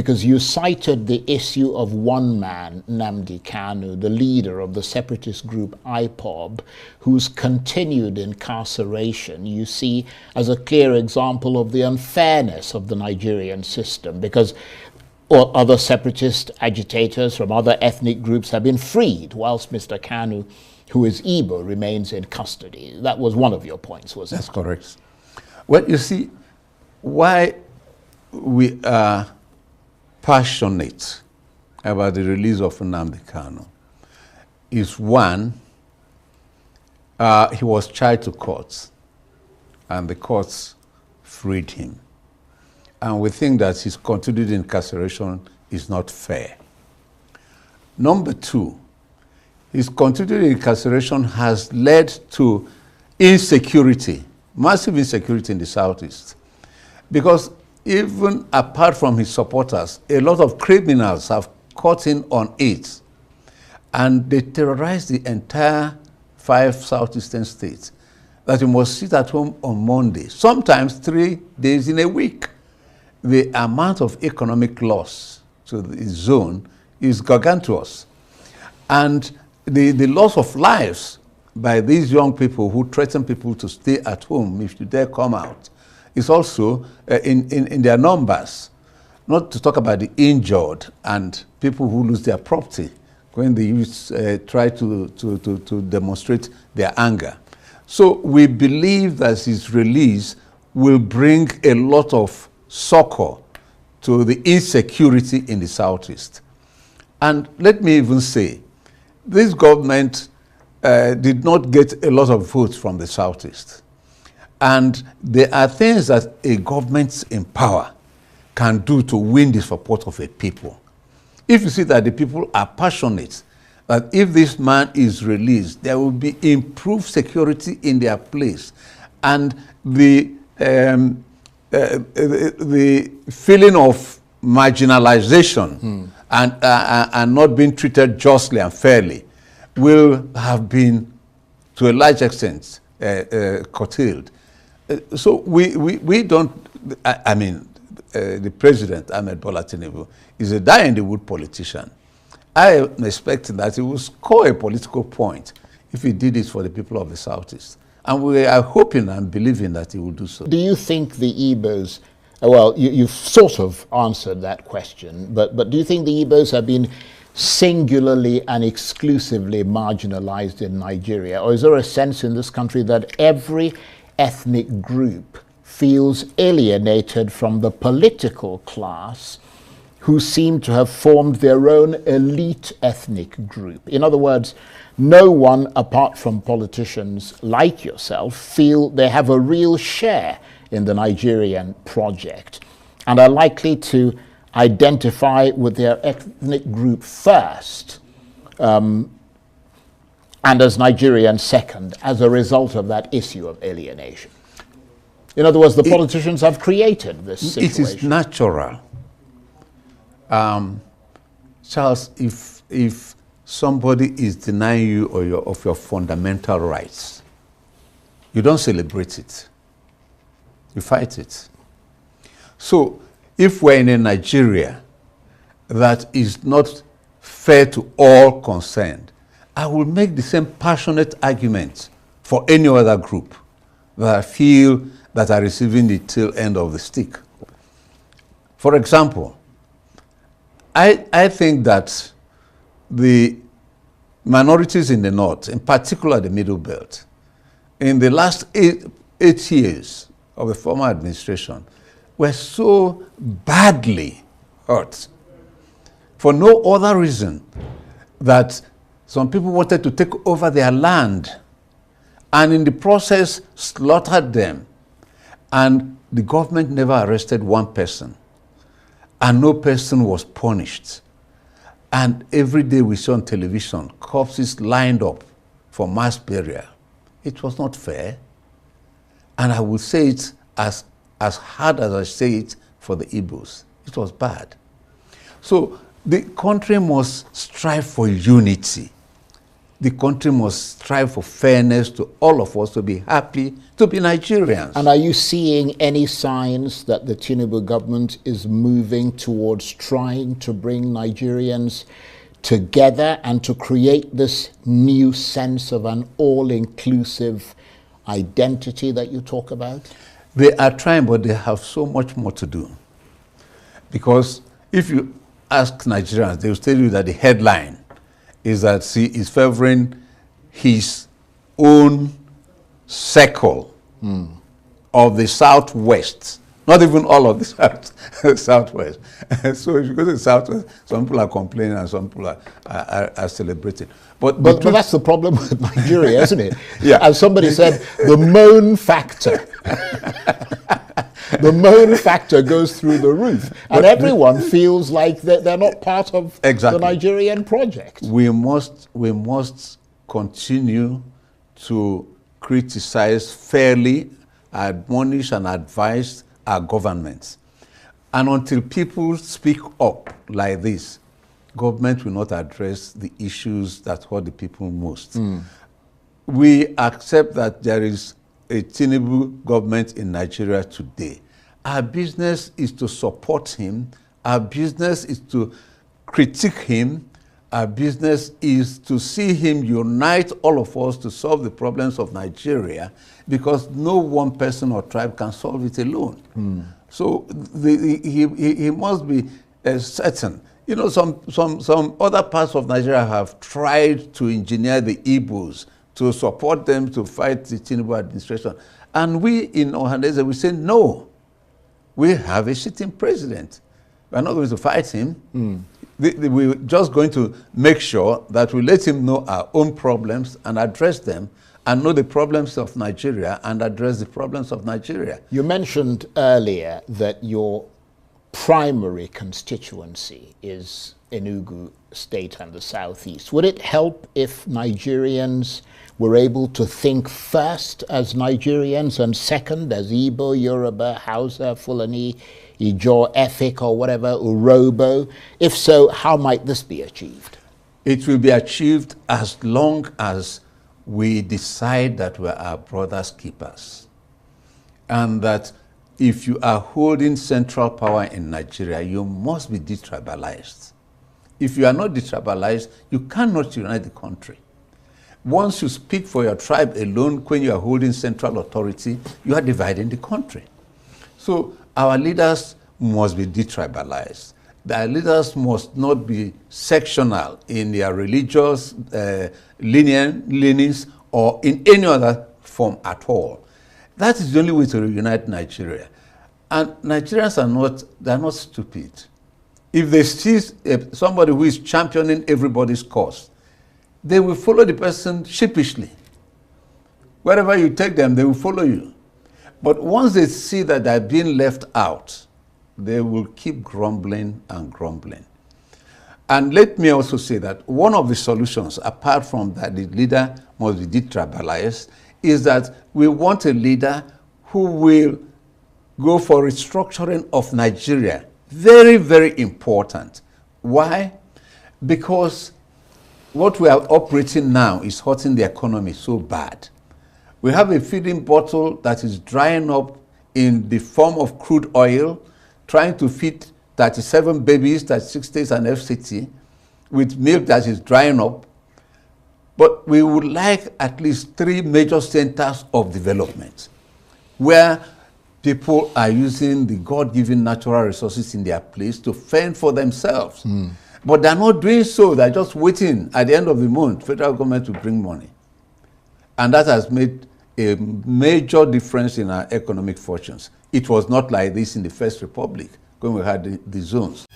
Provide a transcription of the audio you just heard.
because you cited the issue of one man, Nnamdi Kanu, the leader of the separatist group IPOB, whose continued incarceration you see as a clear example of the unfairness of the Nigerian system, because or other separatist agitators from other ethnic groups have been freed, whilst Mr. Kanu, who is Igbo, remains in custody. That was one of your points, was it? That's correct. Well, you see, why we are passionate about the release of Nnamdi Kanu is, one, he was tried to court, and the courts freed him. And we think that his continued incarceration is not fair. Number two, his continued incarceration has led to insecurity, massive insecurity in the Southeast. Because even apart from his supporters, a lot of criminals have caught in on it. And they terrorized the entire 5 southeastern states, that you must sit at home on Monday, sometimes 3 days in a week. The amount of economic loss to the zone is gargantuous. And the loss of lives by these young people who threaten people to stay at home if you dare come out is also in their numbers. Not to talk about the injured and people who lose their property when the youths try to demonstrate their anger. So we believe that his release will bring a lot of succor to the insecurity in the Southeast. And let me even say, this government did not get a lot of votes from the Southeast. And there are things that a government in power can do to win the support of a people. If you see that the people are passionate, that if this man is released, there will be improved security in their place. And the feeling of marginalization and not being treated justly and fairly will have been, to a large extent, curtailed. So we don't, I mean, the president, Ahmed Bola Tinubu, is a die-in-the-wood politician. I am expecting that he will score a political point if he did it for the people of the Southeast. And we are hoping and believing that he will do so. Do you think the Igbos, well, you've sort of answered that question, but do you think the Igbos have been singularly and exclusively marginalized in Nigeria? Or is there a sense in this country that every ethnic group feels alienated from the political class who seem to have formed their own elite ethnic group? In other words, no one apart from politicians like yourself feel they have a real share in the Nigerian project and are likely to identify with their ethnic group first and as Nigerians second as a result of that issue of alienation. In other words, the politicians have created this situation. It is natural. Charles, if somebody is denying you of your fundamental rights, you don't celebrate it. You fight it. So if we're in a Nigeria that is not fair to all concerned, I will make the same passionate argument for any other group that I feel that are receiving the tail end of the stick. For example, I think that the minorities in the North, in particular the Middle Belt, in the last eight years of the former administration, were so badly hurt for no other reason that some people wanted to take over their land and in the process slaughtered them. And the government never arrested one person. And no person was punished. And every day we saw on television, corpses lined up for mass burial. It was not fair. And I will say it as hard as I say it for the Igbos. It was bad. So the country must strive for unity. the country must strive for fairness to all of us, to be happy, to be Nigerians. And are you seeing any signs that the Tinubu government is moving towards trying to bring Nigerians together and to create this new sense of an all-inclusive identity that you talk about? They are trying, but they have so much more to do. Because if you ask Nigerians, they will tell you that the headline is that he is favoring his own circle of the Southwest, not even all of the Southwest. So if you go to the Southwest, some people are complaining and some people are celebrating. But that's the problem with Nigeria, isn't it? Yeah. As somebody said, the moan factor. The moan factor goes through the roof, and everyone feels like they're not part of the Nigerian project. We must continue to criticize fairly, admonish and advise our governments. And until people speak up like this, government will not address the issues that hurt the people most. We accept that there is a Tinubu government in Nigeria today. Our business is to support him. Our business is to critique him. Our business is to see him unite all of us to solve the problems of Nigeria, because no one person or tribe can solve it alone. So he must be certain. You know, some other parts of Nigeria have tried to engineer the ebos to support them to fight the Tinubu administration. And we in Okwesilieze, we say, no, we have a sitting president. We're not going to fight him. We're just going to make sure that we let him know our own problems and address them, and know the problems of Nigeria and address the problems of Nigeria. You mentioned earlier that your primary constituency is Enugu State and the Southeast. Would it help if Nigerians were able to think first as Nigerians and second as Igbo, Yoruba, Hausa, Fulani, Ijaw, Efik, or whatever, Urobo? If so, how might this be achieved? It will be achieved as long as we decide that we're our brother's keepers. And that if you are holding central power in Nigeria, you must be detribalized. If you are not detribalized, you cannot unite the country. Once you speak for your tribe alone, when you are holding central authority, you are dividing the country. So our leaders must be detribalized. Their leaders must not be sectional in their religious leanings or in any other form at all. That is the only way to reunite Nigeria. And Nigerians are not stupid. If they see somebody who is championing everybody's cause, they will follow the person sheepishly. Wherever you take them, they will follow you. But once they see that they're being left out, they will keep grumbling and grumbling. And let me also say that one of the solutions, apart from that the leader must be detribalized, is that we want a leader who will go for restructuring of Nigeria. Very, very important. Why? Because what we are operating now is hurting the economy so bad. We have a feeding bottle that is drying up in the form of crude oil, trying to feed 37 babies, 36 states and FCT, with milk that is drying up. But we would like at least 3 major centers of development where people are using the God-given natural resources in their place to fend for themselves. But they're not doing so. They're just waiting at the end of the month, federal government to bring money. And that has made a major difference in our economic fortunes. It was not like this in the First Republic when we had the zones.